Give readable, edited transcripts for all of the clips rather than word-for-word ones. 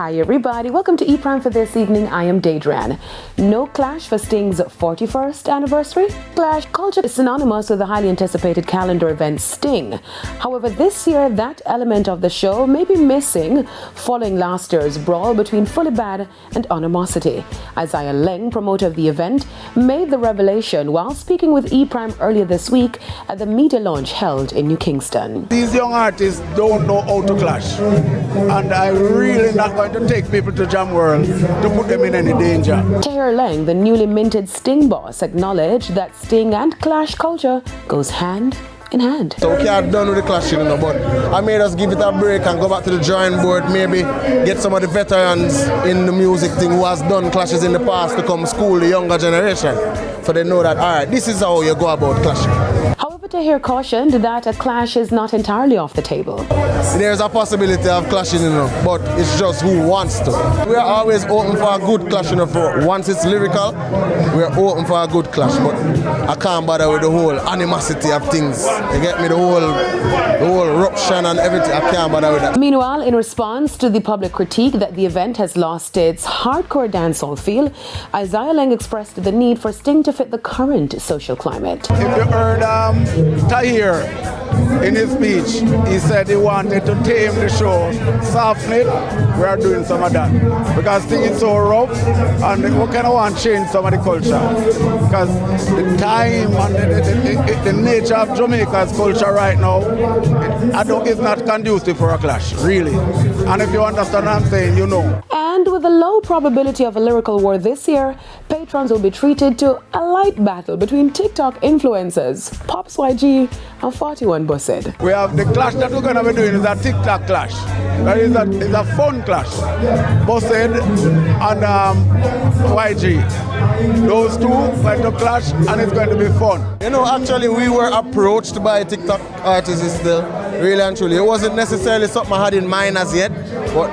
Hi everybody, welcome to E-Prime for this evening. I am Daedran. No clash for Sting's 41st anniversary? Clash culture is synonymous with the highly anticipated calendar event Sting. However, this year that element of the show may be missing following last year's brawl between Fully Bad and Animosity. Isaiah Leng, promoter of the event, made the revelation while speaking with E-Prime earlier this week at the media launch held in New Kingston. These young artists don't know how to clash, and I really not going to take people to Jam World to put them in any danger. Tahir Leng, the newly minted Sting boss, acknowledged that Sting and clash culture goes hand in hand. So we can't done with the clashing, but I made us give it a break and go back to the drawing board, maybe get some of the veterans in the music thing who has done clashes in the past to come school the younger generation, so they know that, all right, this is how you go about clashing. However, Tahir cautioned that a clash is not entirely off the table. There's a possibility of clashing, but it's just who wants to. We are always open for a good clash, for once it's lyrical, we're open for a good clash, but I can't bother with the whole animosity of things. You get me? The whole eruption and everything, I can't bother with that. Meanwhile, in response to the public critique that the event has lost its hardcore dancehall feel, Isaiah Leng expressed the need for Sting to fit the current social climate. If you heard Tahir in his speech, he said he wanted to tame the show, soften it. We are doing some of that because Sting is so rough, and we kind of want to change some of the culture because the time and the nature of Jamaica's culture right now, it's not conducive for a clash, really. And if you understand what I'm saying, you know. And with a low probability of a lyrical war this year, patrons will be treated to a light battle between TikTok influencers, Pops YG and 41 Busted. We have the clash that we're going to be doing is a TikTok clash. That is a fun clash. Busted and YG. Those two going to clash and it's going to be fun. Actually we were approached by TikTok artists still, really and truly. It wasn't necessarily something I had in mind as yet, but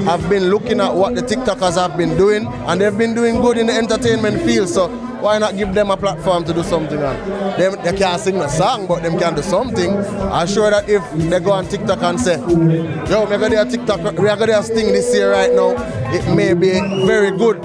I've been looking at what the TikTokers have been doing, and they've been doing good in the entertainment field, so why not give them a platform to do something? They can't sing a song, but they can do something. I'm sure that if they go on TikTok and say, yo, we're going to do a TikTok, we're going to do a Sting this year right now, it may be very good.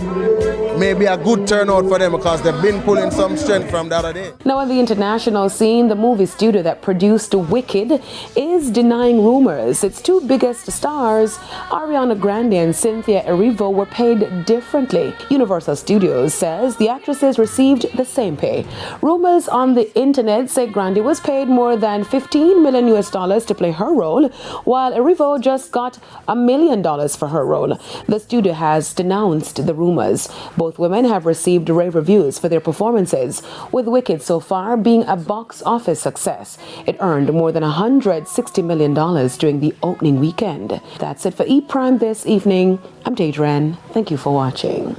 Maybe a good turnout for them because they've been pulling some strength from the other day. Now, on the international scene, the movie studio that produced Wicked is denying rumors its two biggest stars, Ariana Grande and Cynthia Erivo, were paid differently. Universal Studios says the actresses received the same pay. Rumors on the internet say Grande was paid more than $15 million to play her role, while Erivo just got $1 million for her role. The studio has denounced the rumors. Both women have received rave reviews for their performances, with Wicked so far being a box office success. It earned more than $160 million during the opening weekend. That's it for E-Prime this evening. I'm Daedran. Thank you for watching.